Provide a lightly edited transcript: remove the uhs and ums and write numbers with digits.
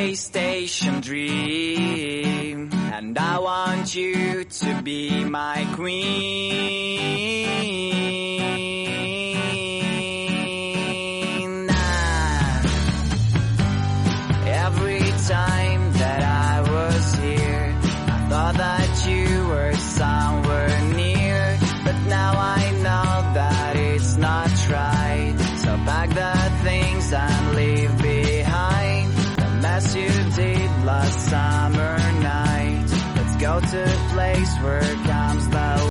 PlayStation dream, and I want you to be my queen. Every time that I was here, I thought that you were somewhere near, but now I know that it's not right. So pack the things and leave behind the mess you did last summer night. Let's go to a place where comes the